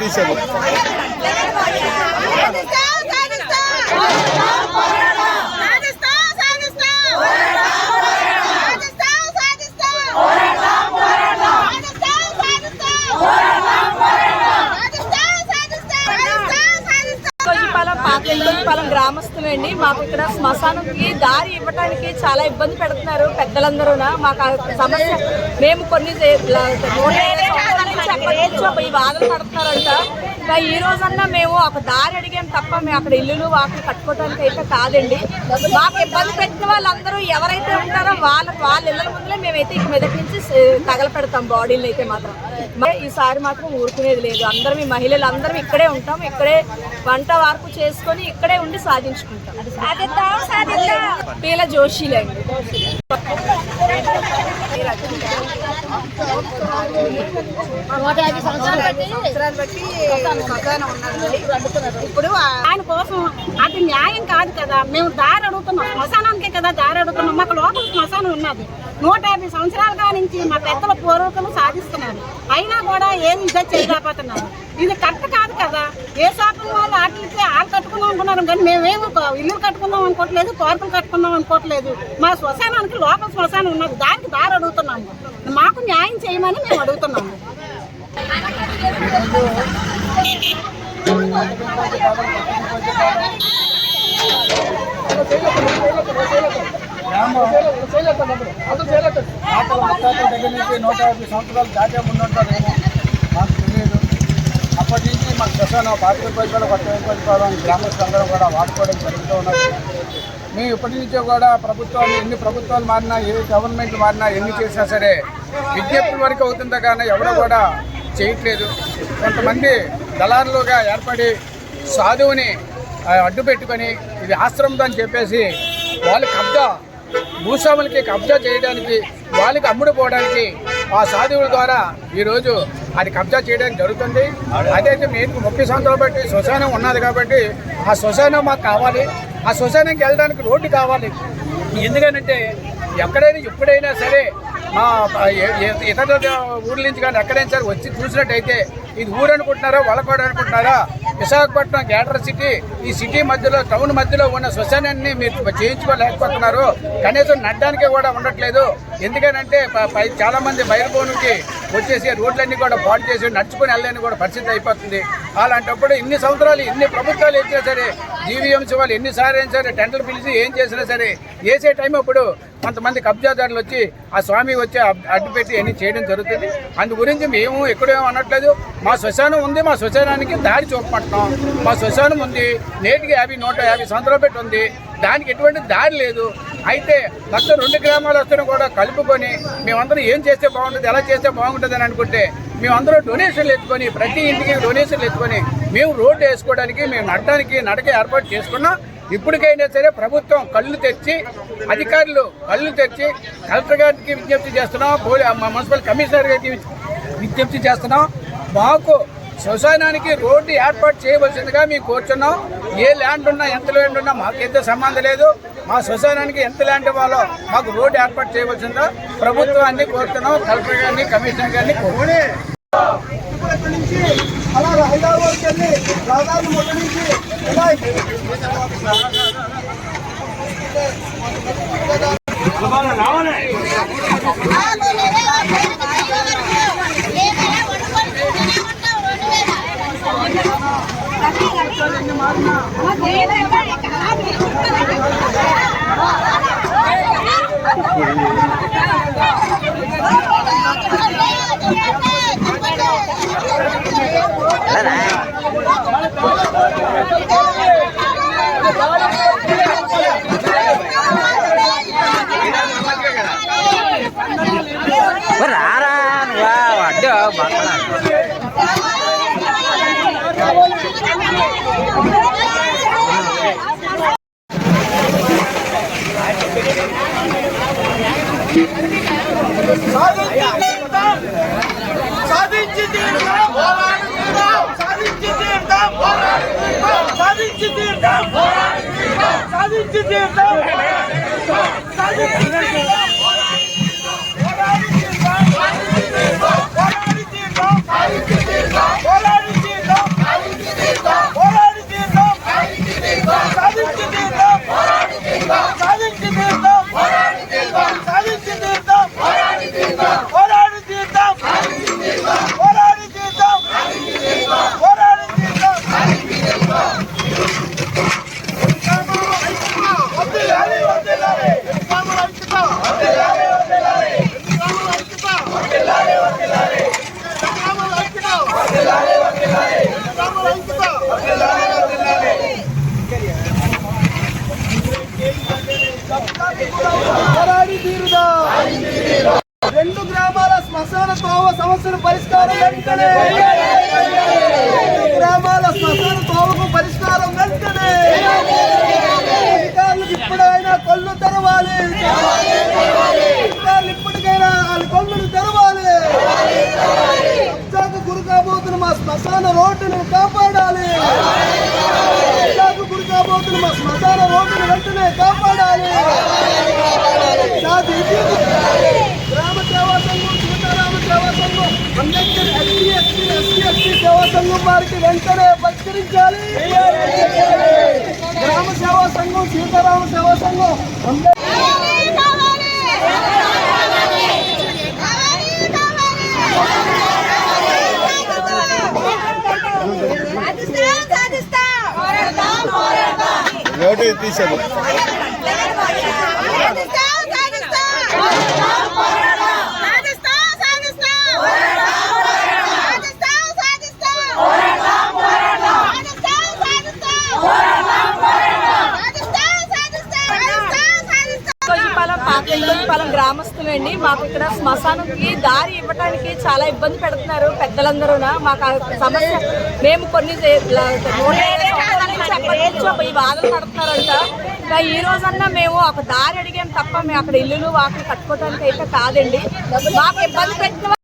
తీసాను. పాతం గ్రామస్తులండి. మాకు ఇక్కడ శ్మశానంకి దారి ఇవ్వడానికి చాలా ఇబ్బంది పెడుతున్నారు పెద్దలందరూ. మాకు సమస్య మేము కొన్ని ఈ బాధలు పడుతున్నారంట. ఈ రోజన్నా మేము ఒక దారి అడిగాం తప్ప మేము అక్కడ ఇల్లులు వాటిని కట్టుకోవడానికి అయితే కాదండి. మాకు ఇబ్బంది పెట్టిన వాళ్ళందరూ ఎవరైతే ఉంటారో వాళ్ళ ఇళ్ళ ముందులే మేమైతే ఇక మీదటి నుంచి తగలపెడతాం బాడీలు అయితే మాత్రం. ఈసారి మాత్రం ఊరుకునేది లేదు. అందరం ఈ మహిళలు అందరం ఇక్కడే ఉంటాం. ఇక్కడే వంట వార్పు చేసుకొని ఇక్కడే ఉండి సాధించుకుంటాం. పీల జోషిలేండి. ఇప్పుడు ఆయన కోసం అది న్యాయం కాదు కదా. మేము దారి అడుగుతున్నాం, శ్మశానానికే కదా దారి అడుగుతున్నాం. మాకు లోపల శ్మశానం ఉన్నది. 150 సంవత్సరాలుగా నుంచి మా పెద్దల పూర్వకులు సాధిస్తున్నారు. అయినా కూడా ఏది ఇదే చేయలేకపోతున్నారు. ఇది కరెక్ట్ కాదు కదా. ఏ షాపింగ్ వాళ్ళు ఆటలకి ఆలు కట్టుకుందాం అనుకున్నారు కానీ మేమేమో ఇల్లు కట్టుకుందాం అనుకోవట్లేదు, పార్కులు కట్టుకుందాం అనుకోవట్లేదు. మా శ్మశానానికి లోపల శ్మశానం ఉన్నది, దానికి దారి అడుగుతున్నాము. మాకు న్యాయం చేయమని మేము అడుగుతున్నాము. దగ్గర నుంచి 150 సంవత్సరాలు దాటే ముందుంటారేమో మాకు తెలియదు. అప్పటి నుంచి మాకు శ్మశానం పాత రూపాయలు కొత్త రూపాయలు గ్రామస్తులందరూ కూడా వాడుకోవడం జరుగుతూ ఉన్నది. మేము ఇప్పటి నుంచో కూడా ప్రభుత్వాలు ఎన్ని ప్రభుత్వాలు మారినా, ఏ గవర్నమెంట్ మారినా, ఎన్ని చేసినా సరే విజ్ఞప్తి వరకు అవుతుందా కానీ ఎవరు కూడా చేయట్లేదు. కొంతమంది దళారులుగా ఏర్పడి సాధువుని అడ్డు పెట్టుకొని ఇది ఆశ్రమం అని చెప్పేసి వాళ్ళు కబ్జా భూస్వాములకి కబ్జా చేయడానికి, వాళ్ళకి అమ్ముడుపోవడానికి ఆ సాధువుల ద్వారా ఈరోజు అది కబ్జా చేయడానికి జరుగుతుంది. అదైతే మేము 30 సంవత్సరాలు బట్టి శ్మశానం ఉన్నది కాబట్టి ఆ శ్మశానం మాకు కావాలి. ఆ శ్మశానంకి వెళ్ళడానికి రోడ్డు కావాలి. ఎందుకంటే ఎక్కడైనా ఎప్పుడైనా సరే మా ఇతర ఊర్ల నుంచి కానీ ఎక్కడైనా సరే వచ్చి చూసినట్టయితే ఇది ఊరు అనుకుంటున్నారా, వలకోడ అనుకుంటున్నారా? విశాఖపట్నం గ్రేటర్ సిటీ, ఈ సిటీ మధ్యలో టౌన్ మధ్యలో ఉన్న శ్మశానాన్ని మీరు చేయించుకోలేకపోతున్నారు. కనీసం నడ్డానికి కూడా ఉండట్లేదు. ఎందుకనంటే చాలామంది బయలుపోనుకి వచ్చేసి రోడ్లన్నీ కూడా పాడు చేసి నడుచుకుని వెళ్ళని కూడా పరిస్థితి అయిపోతుంది. అలాంటప్పుడు ఇన్ని సంవత్సరాలు ఎన్ని ప్రభుత్వాలు ఇచ్చినా సరే, జీవీఎంసీ వాళ్ళు ఎన్నిసార్లు అయినా సరే టెండర్లు పిలిచి ఏం చేసినా సరే వేసే టైం అప్పుడు కొంతమంది కబ్జాదారులు వచ్చి ఆ స్వామి వచ్చి అడ్డుపెట్టి అన్ని చేయడం జరుగుతుంది. అందు గురించి మేము ఎక్కడేమో అనట్లేదు. మా శ్మశానం ఉంది, మా శ్మశానానికి దారి చూపమంటున్నాం. మా శ్మశానం ఉంది, నేటికి 150 సంవత్సరాలు పెట్టి ఉంది. దానికి ఎటువంటి దారి లేదు. అయితే మొత్తం 2 గ్రామాలస్తులను కూడా కలుపుకొని మేమందరం ఏం చేస్తే బాగుంటుంది, ఎలా చేస్తే బాగుంటుంది అని అనుకుంటే మేమందరం డొనేషన్లు ఎత్తుకొని, ప్రతి ఇంటికి డొనేషన్లు ఎత్తుకొని మేము రోడ్డు వేసుకోవడానికి, మేము నడక ఏర్పాటు చేసుకున్నాం. ఇప్పటికైనా సరే ప్రభుత్వం కళ్ళు తెచ్చి, అధికారులు కళ్ళు తెచ్చి కలెక్టర్ గారికి విజ్ఞప్తి చేస్తున్నాం, మున్సిపల్ కమిషనర్ గారికి విజ్ఞప్తి చేస్తున్నాం. మాకు శ్మశానానికి రోడ్డు ఏర్పాటు చేయవలసిందిగా మేము కోరుచున్నాం. ఏ ల్యాండ్ ఉన్నా, ఎంత ల్యాండ్ ఉన్నా మాకైతే సంబంధం లేదు. మా శ్మశానానికి ఎంత ల్యాండ్ ఇవ్వాలో మాకు రోడ్డు ఏర్పాటు చేయవలసిందిగా ప్రభుత్వాన్ని కోరుతున్నాం, కలెక్టర్ గారిని, కమిషనర్ గారిని కోరుతున్నాం. అలా హైదరాబాద్కి వెళ్ళి రాజధాని మొదటి నుంచి రారా అడ్డు సాధించి తీరుతాం. రోడ్డును కాపాడాలి. గురి కాబోతున్న మా శ్మశాన రోడ్డును వెంటనే కాపాడాలి. గ్రామ సేవా సంఘం, సీతారామ సేవా సంఘం, అంబేద్కర్ ఎస్సీ సేవా సంఘం వారికి వెంటనే పరిష్కరించాలి. గ్రామ సేవా సంఘం, సీతారామ సేవా సంఘం తీసాము. పాతం గ్రామస్తులండి. మాకు ఇక్కడ శ్మశానంకి దారి ఇవ్వడానికి చాలా ఇబ్బంది పెడుతున్నారు పెద్దలందరూ. మాకు ఆ సమస్య మేము కొన్ని ఈ బాధలు పడుతున్నారంట. ఈ రోజన్నా మేము ఒక దారి అడిగాం తప్ప మేము అక్కడ ఇల్లులు వాకిలు కట్టుకోవడానికి అయితే కాదండి. మాకు ఇబ్బంది పెట్టిన